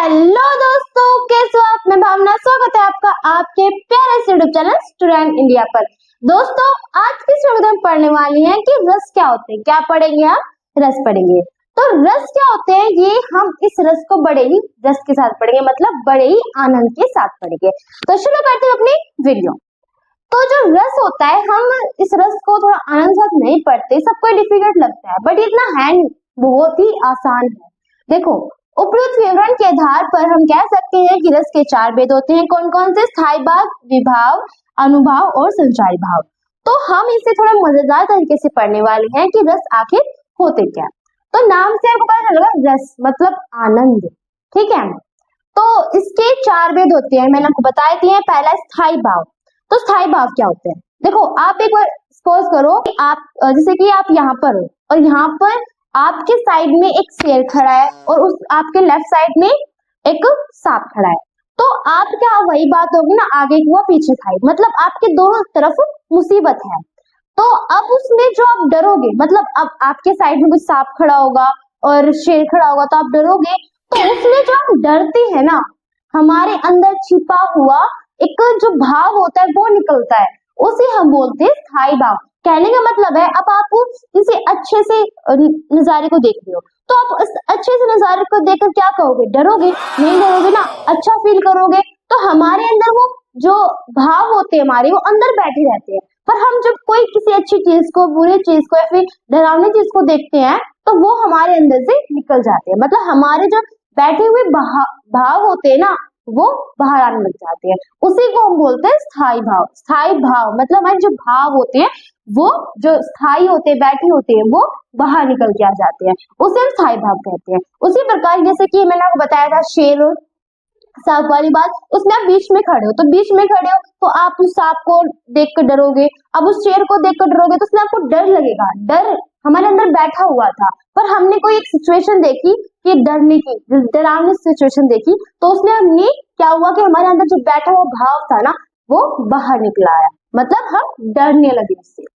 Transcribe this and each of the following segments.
Hello दोस्तों, कैसे हो आप? मैं भावना, स्वागत है आपका आपके प्यारे से यूट्यूब चैनल स्टूडेंट इंडिया पर। दोस्तों, आज की इस वीडियो में हम पढ़ने वाली हैं कि रस क्या होते हैं। क्या पढ़ेंगे हम? रस पढ़ेंगे। तो रस क्या होते हैं, ये हम इस रस को बड़े ही रस के साथ पढ़ेंगे, मतलब बड़े ही आनंद के साथ पढ़ेंगे। तो शुरू करते हैं अपनी वीडियो। तो जो रस होता है, हम इस रस को थोड़ा आनंद के साथ नहीं पढ़ते, सबको डिफिकल्ट लगता है, बट इतना है नहीं, बहुत ही आसान है। देखो, उपयुक्त विवरण के आधार पर हम कह सकते हैं कि रस के चार भेद होते हैं। कौन कौन से? स्थायी भाव, विभाव, अनुभाव और संचारी भाव। तो हम इसे थोड़ा मजेदार तरीके से पढ़ने वाले हैं कि रस आखिर होते क्या। तो नाम से आपको पता चलेगा, रस मतलब आनंद, ठीक है। तो इसके चार भेद होते हैं, मैंने आपको बताए दिए हैं। पहला स्थायी भाव। तो स्थायी भाव क्या होते हैं? देखो, आप एक बार सपोज करो कि आप जैसे कि आप यहाँ पर हो और यहाँ पर आपके साइड में एक शेर खड़ा है और उस आपके लेफ्ट साइड में एक सांप खड़ा है। तो आप क्या, वही बात होगी ना, आगे हुआ पीछे खाई, मतलब आपके दोनों तरफ मुसीबत है। तो अब उसमें जो आप डरोगे, मतलब अब आपके साइड में कुछ सांप खड़ा होगा और शेर खड़ा होगा तो आप डरोगे। तो उसमें जो हम डरते हैं ना, हमारे अंदर छिपा हुआ एक जो भाव होता है वो निकलता है, उसे हम बोलते हैं स्थायी भाव। कहने का मतलब है, अब आप किसी अच्छे से नजारे को देख रहे हो तो आप इस अच्छे से नजारे को देखकर क्या कहोगे? डरोगे नहीं? डरोगे ना, अच्छा फील करोगे। तो हमारे अंदर वो जो भाव होते हैं हमारे, वो अंदर बैठे रहते हैं। पर हम जब कोई किसी अच्छी चीज को, बुरी चीज को या फिर डरावनी चीज को देखते हैं तो वो हमारे अंदर से निकल जाते हैं, मतलब हमारे जो बैठे हुए भाव होते हैं ना, वो बाहर आने लग जाते हैं। उसी को हम बोलते हैं स्थायी भाव। स्थायी भाव मतलब हमारे जो भाव होते हैं वो जो स्थायी होते हैं, बैठे होते हैं, वो बाहर निकल के आ जाते हैं, उसे हम स्थायी भाव कहते हैं। उसी प्रकार जैसे कि मैंने आपको बताया था शेर और सांप वाली बात, उसमें आप बीच में खड़े हो, तो बीच में खड़े हो तो आप उस सांप को देखकर डरोगे, अब उस शेर को देखकर डरोगे, तो उसमें आपको डर लगेगा। डर हमारे अंदर बैठा हुआ था, पर हमने कोई एक सिचुएशन देखी कि डरने की, डरावनी सिचुएशन देखी, तो उसने हमने क्या हुआ कि हमारे अंदर जो बैठा हुआ भाव था ना, वो बाहर निकला आया, मतलब हम डरने लगे उससे।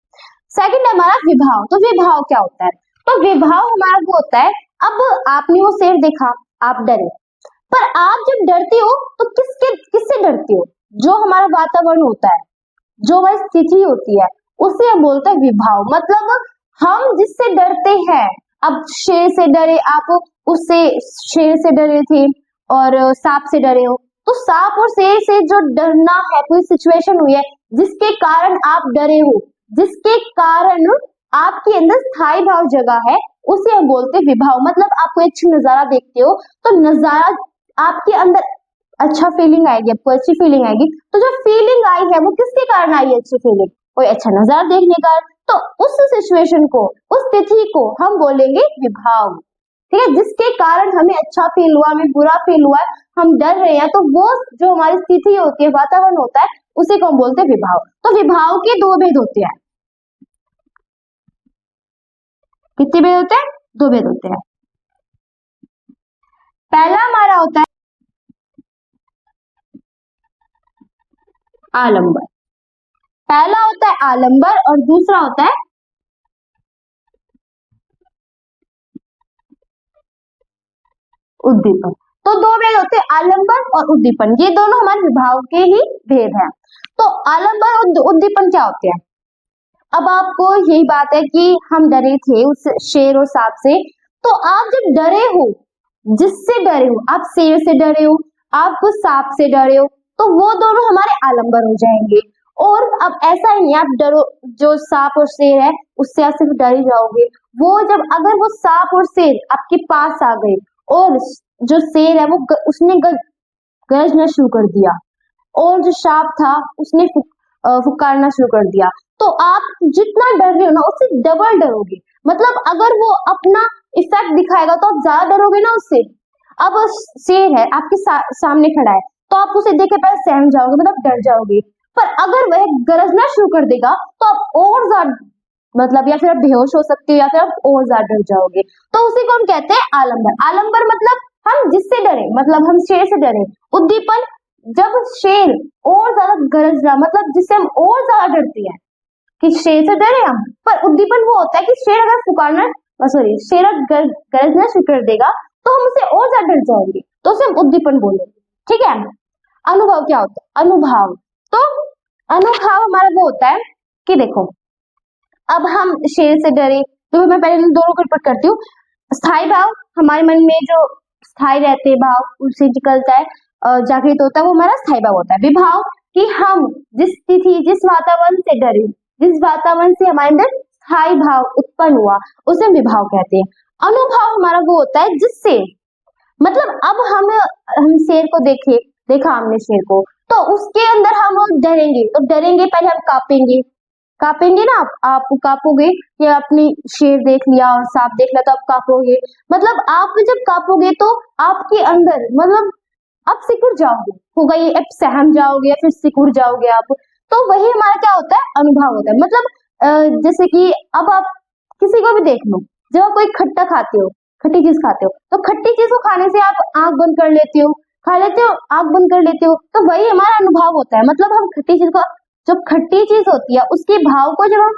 सेकंड है हमारा विभाव। तो विभाव क्या होता है? तो विभाव हमारा वो होता है, अब आपने वो शेर देखा, आप डरे, पर आप जब डरते हो तो किससे डरते हो? जो हमारा वातावरण होता है, जो हमारी स्थिति होती है, उसे हम बोलते हैं विभाव। मतलब हम जिससे डरते हैं, अब शेर से डरे आप, उससे शेर से डरे थे और सांप से डरे हो, तो सांप और शेर से जो डरना है, कोई सिचुएशन हुई है जिसके कारण आप डरे हो, जिसके कारण आपके अंदर स्थायी भाव जगह है, उसे हम बोलते हैं विभाव। मतलब आप कोई अच्छा नजारा देखते हो तो नजारा आपके अंदर अच्छा फीलिंग आएगी, आपको अच्छी फीलिंग आएगी। तो जो फीलिंग आई है वो किसके कारण आई है? अच्छी फीलिंग, कोई अच्छा नजारा देखने का। तो उस सिचुएशन को, उस तिथि को हम बोलेंगे विभाव, ठीक है। जिसके कारण हमें अच्छा फील हुआ, हमें बुरा फील हुआ, हम डर रहे हैं, तो वो जो हमारी स्थिति होती है, वातावरण होता है, उसे को हम बोलते हैं विभाव। तो विभाव के दो भेद होते हैं। कितने भेद होते हैं? दो भेद होते हैं। पहला हमारा होता है आलंबर। पहला होता है आलंबर और दूसरा होता है उद्दीपन। तो दो भेद होते हैं, आलंबर और उद्दीपन, ये दोनों हमारे विभाव के ही भेद हैं। तो आलंबर और उद्दीपन क्या होते हैं? अब आपको यही बात है कि हम डरे थे उस शेर और सांप से, तो आप जब डरे हो, जिससे डरे हो, आप शेर से डरे हो, आप कुछ सांप से डरे हो, तो वो दोनों हमारे आलंबर हो जाएंगे। और अब ऐसा ही नहीं, आप डरो, जो सांप और शेर है उससे आप सिर्फ डर ही जाओगे। वो जब अगर वो सांप और शेर आपके पास आ गए और जो शेर है वो उसने गरजना शुरू कर दिया और जो सांप था उसने फुकारना शुरू कर दिया, तो आप जितना डर रहे हो ना, उससे डबल डरोगे। मतलब अगर वो अपना इफेक्ट दिखाएगा तो आप ज्यादा डरोगे ना उससे। अब शेर है आपके सामने खड़ा है, तो आप उसे देख के पहले सहम जाओगे, मतलब डर जाओगे। पर अगर वह गरजना शुरू कर देगा तो आप और ज्यादा, मतलब या फिर आप बेहोश हो सकते हो या फिर आप और ज्यादा डर जाओगे। तो उसी को हम कहते हैं आलंबर। आलंबर मतलब हम जिससे डरे, मतलब हम शेर से डरे। उद्दीपन, जब शेर और ज्यादा गरज रहा, मतलब जिससे हम और ज्यादा डरते हैं कि शेर से डरे हम। पर उद्दीपन वो होता है कि शेर अगर गरजना शुरू कर देगा तो हम उसे और ज्यादा डर जाएंगे। तो उसे हम उद्दीपन बोलेंगे। ठीक है। अनुभव क्या होता है? अनुभव, तो अनुभव हमारा वो होता है कि देखो, अब हम शेर से डरे, तो मैं पहले इन दोनों को रिपीट करती हूँ। स्थायी भाव, हमारे मन में जो स्थायी रहते हैं भाव उनसे निकलता है, जागृत होता है, वो हमारा स्थायी भाव होता है। विभाव, कि हम जिस स्थिति, जिस वातावरण से डरे, जिस वातावरण से हमारे अंदर स्थायी भाव उत्पन्न हुआ, उसे हम विभाव कहते हैं। अनुभव हमारा वो होता है जिससे, मतलब अब हम शेर को देखा हमने शेर को, तो उसके अंदर हम डरेंगे, तो डरेंगे, पहले हम कांपेंगे, कांपेंगे ना, आप कांपोगे, या अपनी शेर देख लिया और सांप देख लिया तो आप कांपोगे, मतलब आप जब कांपोगे तो आपके अंदर, मतलब आप सिकुड़ जाओगे, होगा ये, आप सहम जाओगे या फिर सिकुड़ जाओगे आप। तो वही हमारा क्या होता है? अनुभव होता है। मतलब जैसे कि अब आप किसी को भी देख लो, जब आप कोई खट्टा खाते हो, खट्टी चीज खाते हो, तो खट्टी चीज को खाने से आप आंख बंद कर लेते हो, खा लेते हो, आंख बंद कर लेते हो, तो वही हमारा अनुभव होता है। मतलब हम खट्टी चीज को, जब खट्टी चीज होती है उसके भाव को जब हम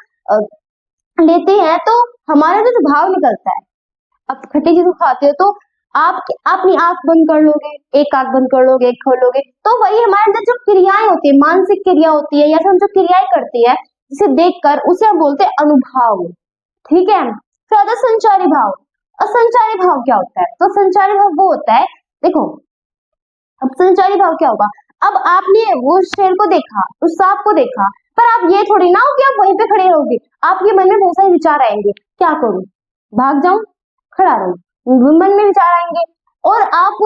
लेते हैं तो हमारा जो भाव निकलता है, अब खट्टी चीज को खाते हो तो आप अपनी आंख बंद कर लोगे, एक आंख बंद कर लोगे, एक खोलोगे, तो वही हमारे अंदर जो क्रियाएं होती है, मानसिक क्रिया होती है, या फिर हम जो क्रियाएं करते हैं जिसे देखकर, उसे हम बोलते हैं अनुभव। ठीक है। फिर आता है संचारी भाव। असंचारी भाव क्या होता है? तो संचारी भाव वो होता है, देखो, अब संचारी भाव क्या होगा? अब आपने वो शेर को देखा, उस सांप को देखा, पर आप ये थोड़ी ना हो कि आप वहीं पे खड़े रहोगे, आपके मन में बहुत सारे विचार आएंगे, क्या करूं, भाग जाऊं, खड़ा रहूं, मन में विचार आएंगे, और आप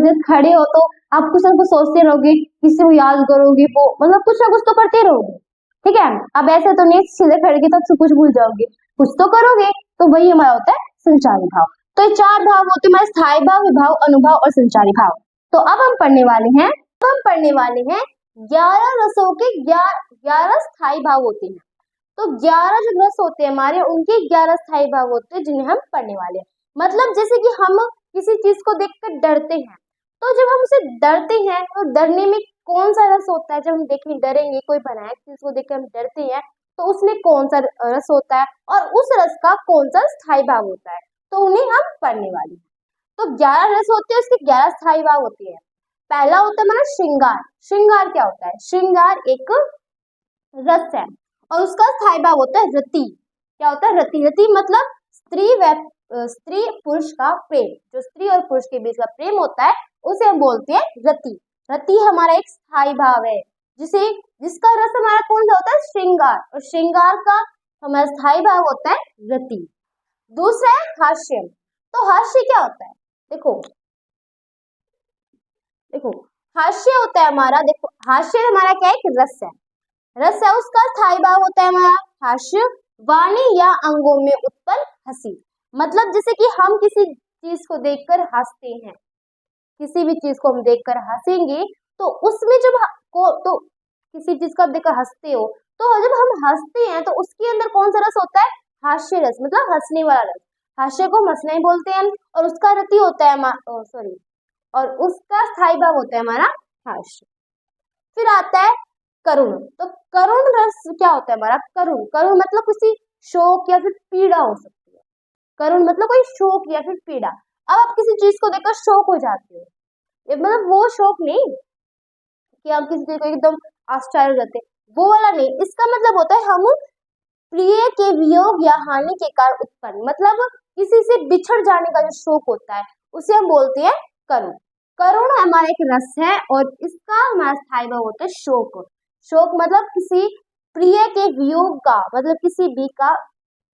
जब खड़े हो तो आप कुछ ना कुछ सोचते रहोगे, किसी को याद करोगे, वो मतलब कुछ ना कुछ तो करते रहोगे। ठीक है। अब ऐसे तो नहीं सीधे खड़े के तब सब कुछ भूल जाओगे, कुछ तो करोगे, तो वही हमारा होता है संचारी भाव। तो ये चार भाव होते हैं हमारे, स्थायी भाव, विभाव, अनुभव और संचारी भाव। तो अब हम पढ़ने वाले हैं 11 रसों के 11 स्थायी भाव होते हैं। तो 11 जो रस होते हैं हमारे, उनके 11 स्थायी भाव होते हैं जिन्हें हम पढ़ने वाले हैं। मतलब जैसे कि हम किसी चीज को देखकर डरते हैं, तो जब हम उसे डरते हैं तो डरने में कौन सा रस होता है? जब हम देखें, डरेंगे, कोई बनाए चीज को देखकर हम डरते हैं, तो उसमें कौन सा रस होता है और उस रस का कौन सा स्थायी भाव होता है, तो उन्हें हम पढ़ने वाले हैं। तो 11 रस होते हैं, उसके 11 स्थायी भाव होते हैं। पहला होता है हमारा श्रृंगार। श्रृंगार क्या होता है? श्रृंगार एक रस है और उसका स्थायी भाव होता है रति। क्या होता है? रति। रति मतलब स्त्री पुरुष का प्रेम, जो स्त्री और पुरुष के बीच का प्रेम होता है उसे हम बोलते हैं रति। रति हमारा एक स्थायी भाव है, जिसका रस हमारा कौन सा होता है? श्रृंगार, और श्रृंगार का हमारा स्थायी भाव होता है रति। दूसरा है हास्य। तो हास्य क्या होता है? देखो हास्य होता है हमारा, देखो हास्य हमारा क्या है? एक रस है, उसका स्थायी भाव होता है हमारा हास्य। वाणी या अंगों में उत्पन्न हंसी, मतलब जैसे कि हम किसी चीज को देखकर हंसते हैं, किसी भी चीज को हम देखकर हंसेंगे, तो उसमें जब तो किसी चीज को आप देखकर हंसते हो, तो जब हम हंसते हैं तो उसके अंदर कौन सा रस होता है? हास्य रस, मतलब हंसने वाला रस। हास्य को हम हंसना ही बोलते हैं, और उसका रति होता है और उसका स्थायी भाव होता है हमारा हास्य। फिर आता है करुण। तो करुण रस क्या होता है हमारा? करुण मतलब किसी शोक या फिर पीड़ा हो सकती है। करुण मतलब कोई शोक या फिर पीड़ा। अब आप किसी चीज को देखकर शोक हो जाते हो, ये मतलब वो शोक नहीं कि आप किसी चीज को एकदम आश्चर्य हो जाते, वो वाला नहीं। इसका मतलब होता है हम प्रिय के वियोग या हानि के कारण उत्पन्न, मतलब किसी से बिछड़ जाने का जो शोक होता है उसे हम बोलते हैं करुण। करुण हमारा एक रस है और इसका हमारा स्थायी भाव होता है शोक। शोक मतलब किसी प्रिय के वियोग का, मतलब किसी भी का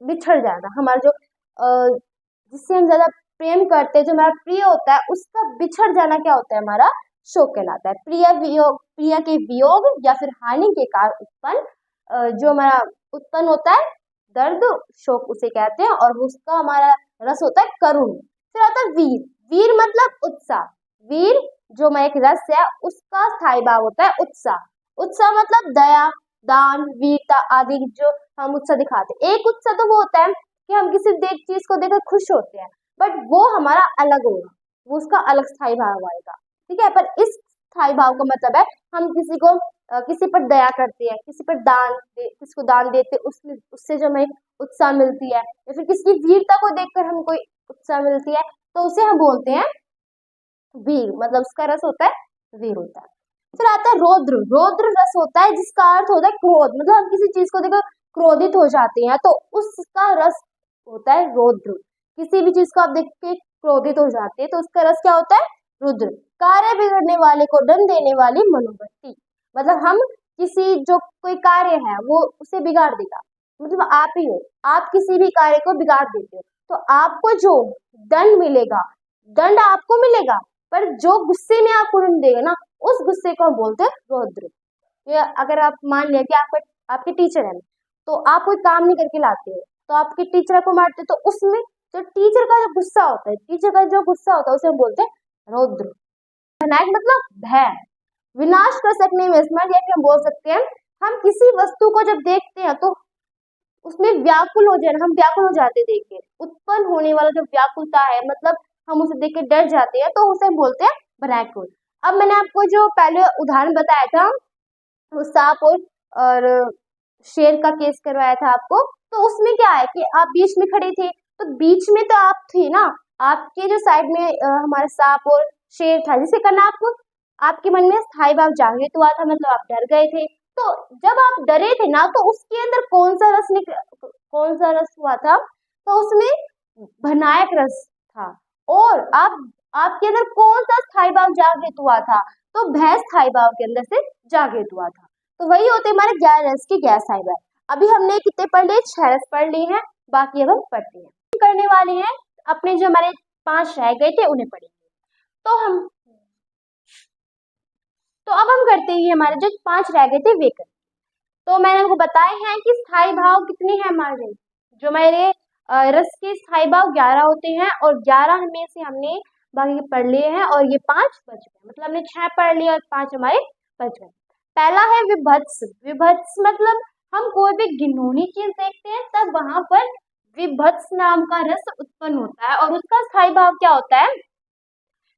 बिछड़ जाना, हमारा जो जिससे हम ज्यादा प्रेम करते हैं, जो हमारा प्रिय होता है, उसका बिछड़ जाना क्या होता है? हमारा शोक कहलाता है। प्रिय के वियोग या फिर हानि के कारण उत्पन्न जो हमारा उत्पन्न होता है दर्द, शोक उसे कहते हैं, और उसका हमारा रस होता है करुण। फिर आता है वीर। वीर मतलब उत्साह। वीर जो हमारा एक रस है, उसका स्थायी भाव होता है उत्साह। उत्साह मतलब दया, दान, वीरता आदि जो हम उत्साह दिखाते हैं। एक उत्साह तो वो होता है कि हम किसी चीज को देखकर खुश होते हैं, बट वो हमारा अलग होगा, वो उसका अलग स्थायी भाव आएगा। ठीक है। पर इस स्थायी भाव का मतलब है हम किसी पर दया करते हैं, किसी को दान देते, उससे जो हमें उत्साह मिलती है, या फिर किसी की वीरता को देखकर हम कोई उत्साह मिलती है, तो उसे हम बोलते हैं वीर, मतलब उसका रस होता है वीर होता है। फिर आता है रौद्र। रौद्र रस होता है जिसका अर्थ होता है क्रोध, मतलब हम किसी चीज को देखो क्रोधित हो जाते हैं तो उसका रस होता है रौद्र। किसी भी चीज को आप देख के क्रोधित हो जाते हैं तो उसका रस क्या होता है, रुद्र। कार्य बिगड़ने वाले को दंड देने वाली मनोवृत्ति, मतलब हम किसी जो कोई कार्य है वो उसे बिगाड़ देगा, मतलब आप ही हो, आप किसी भी कार्य को बिगाड़ देते हो तो आपको जो दंड मिलेगा, दंड आपको मिलेगा, पर जो गुस्से में आपको दंड देगा ना उस गुस्से को हम बोलते हैं रौद्र। या अगर आप मान लिया कि आपका आपके टीचर है तो आप कोई काम नहीं करके लाते हो तो आपके टीचर को मारते हो, तो उसमें जो टीचर का जो गुस्सा होता है, टीचर का जो गुस्सा होता है उसे हम बोलते हैं रौद्र। भयानक मतलब भय, विनाश कर सकने में स्मरण, या फिर हम बोल सकते हैं हम किसी वस्तु को जब देखते हैं तो उसमें व्याकुल हो जाए, हम व्याकुल हो जाते देख के, उत्पन्न होने वाला जो व्याकुलता है, मतलब हम उसे देख के डर जाते हैं तो उसे हम बोलते हैं व्याकुल। अब मैंने आपको जो पहले उदाहरण बताया था वो सांप और शेर का केस करवाया था आपको, तो उसमें क्या है कि आप बीच में खड़े थे तो बीच में तो आप थे ना, आपके जो साइड में हमारा सांप और शेर था, जिसे करना आपके मन में स्थायी भाव जागृत हुआ था, मतलब आप डर गए थे। तो जब आप डरे थे ना तो उसके अंदर कौन सा रस हुआ था, तो उसमें भयानक रस था। और आपके अंदर कौन सा स्थायी भाव जागृत हुआ था, तो भय स्थायी भाव के अंदर से जागृत हुआ था। तो वही होते हमारे 11 रस के 11 स्थायी भाव। अभी हमने कितने पढ़ लिए, 6 रस पढ़ लिए हैं, बाकी अब हम पढ़ते हैं करने वाले हैं, अपने जो हमारे 5 रह गए थे उन्हें पढ़ेंगे। तो अब हम करते हैं हमारे जो 5 रह गए थे वे करते। तो मैंने आपको बताए हैं कि स्थायी भाव कितने हैं हमारे, जो मेरे रस के स्थायी भाव 11 होते हैं और 11 में से हमने बाकी पढ़ लिए हैं और ये 5 बच गए, मतलब हमने 6 पढ़ लिए और 5 हमारे बच गए। पहला है विभत्स। विभत्स मतलब हम कोई भी घिनौनी चीज देखते हैं तब वहां पर विभत्स नाम का रस उत्पन्न होता है और उसका स्थायी भाव क्या होता है,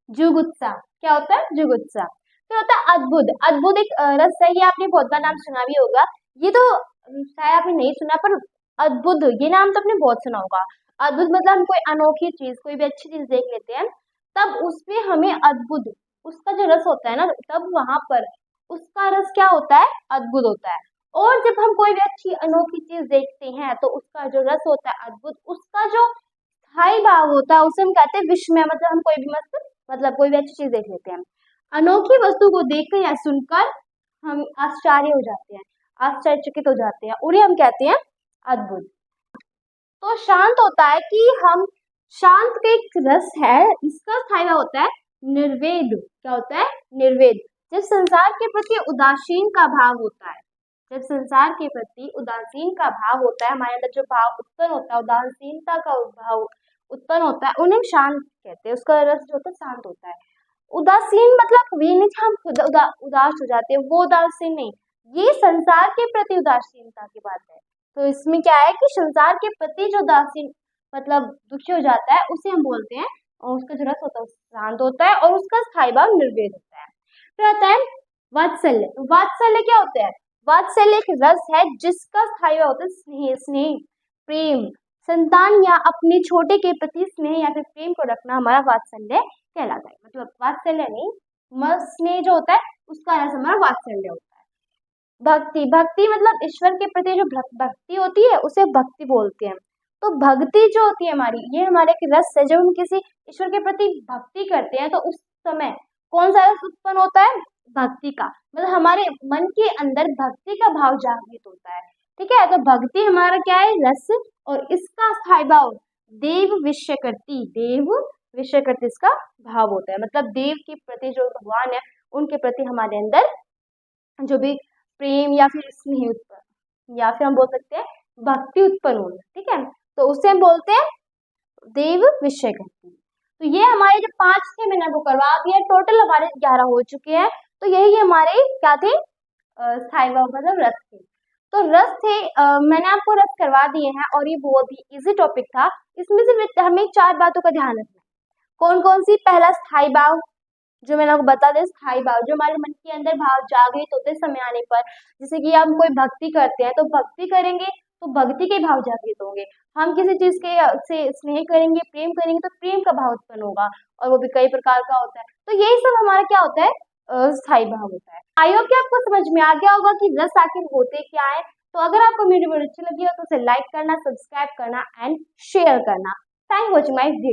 जुगुत्सा। क्या होता है, जुगुत्सा। फिर होता है अद्भुत। अद्भुत एक रस है, ये आपने बहुत बार नाम सुना भी होगा, ये तो शायद आपने नहीं सुना, पर अद्भुत ये नाम तो आपने बहुत सुना होगा। अद्भुत मतलब हम कोई अनोखी चीज, कोई भी अच्छी चीज देख लेते हैं तब उसमें हमें अद्भुत, उसका जो रस होता है ना, तब वहां पर उसका रस क्या होता है, अद्भुत होता है। और जब हम कोई भी अच्छी अनोखी चीज देखते हैं तो उसका जो रस होता है अद्भुत, उसका जो स्थायी भाव होता है उसे हम कहते हैं विस्मय, मतलब हम कोई भी मतलब कोई भी अच्छी चीज देख लेते हैं, अनोखी वस्तु को देखकर या सुनकर हम आश्चर्य हो जाते हैं, आश्चर्यचकित हो जाते हैं, उन्हें हम कहते हैं अद्भुत। तो शांत होता है कि हम शांत का एक रस है, इसका स्थायी भाव होता है निर्वेद। क्या होता है, निर्वेद। जब संसार के प्रति उदासीन का भाव होता है, जब संसार के प्रति उदासीन का भाव होता है, हमारे अंदर जो भाव उत्पन्न होता है, उदासीनता का भाव उत्पन्न होता है, उन्हें शांत कहते हैं, उसका रस जो होता है शांत होता है। उदासीन मतलब ये नहीं कि हम खुद उदास हो जाते हैं, वो उदासीन नहीं, ये संसार के प्रति उदासीनता की बात है। तो इसमें क्या है कि संसार के प्रति जो उदासीन मतलब दुखी हो जाता है उसे हम बोलते हैं, और उसका जो रस होता है शांत होता है और उसका स्थायी भाव निर्वेद होता है। फिर आता है वात्सल्य। वात्सल्य क्या होता है, वात्सल्य एक रस है जिसका स्थायी भाव होता है स्नेह। स्नेह, प्रेम, संतान या अपने छोटे के प्रति स्नेह या फिर प्रेम को रखना हमारा वात्सल्य कहलाता है। मतलब वात्सल्य नहीं, स्नेह जो होता है उसका रस हमारा वात्सल्य होता है। भक्ति। भक्ति मतलब ईश्वर के प्रति जो भक्ति होती है उसे भक्ति बोलते हैं। तो भक्ति जो होती है हमारी, ये हमारे एक रस है, जब हम किसी ईश्वर के प्रति भक्ति करते हैं तो उस समय कौन सा रस उत्पन्न होता है, भक्ति का, मतलब हमारे मन के अंदर भक्ति का भाव जागृत होता है। ठीक है, तो भक्ति हमारा क्या है, रस, और इसका स्थायी भाव देव विषय करती, देव विषय करती इसका भाव होता है, मतलब देव के प्रति जो भगवान है उनके प्रति हमारे अंदर जो भी प्रेम या फिर स्नेह उत्पन्न, या फिर हम बोल सकते हैं भक्ति उत्पन्न होना। ठीक है, तो उसे हम बोलते हैं देव विषय करती। तो ये हमारे जो 5 थे मैंने आपको करवा दिया, टोटल हमारे 11 हो चुके हैं। तो यही हमारे क्या थे, स्थायी भाव मतलब रस थे। तो रस थे, मैंने आपको रस करवा दिए हैं और ये बहुत ही इजी टॉपिक था। इसमें सिर्फ हमें 4 बातों का ध्यान रखना है। कौन कौन सी, पहला स्थायी भाव जो मैंने आपको बता दें, स्थायी भाव जो हमारे मन के अंदर भाव जागृत होते समय आने पर, जैसे कि हम कोई भक्ति करते हैं तो भक्ति करेंगे तो भक्ति के भाव जागृत होंगे, हम किसी चीज के से स्नेह करेंगे, प्रेम करेंगे तो प्रेम का भाव उत्पन्न होगा, और वो भी कई प्रकार का होता है। तो यही सब हमारा क्या होता है, स्थायी भाव होता है। आई होप कि आपको समझ में आ गया होगा कि रस आखिर होते क्या है। तो अगर आपको मेरी वीडियो अच्छी लगी हो तो उसे लाइक करना, सब्सक्राइब करना एंड शेयर करना। Thank watching my video.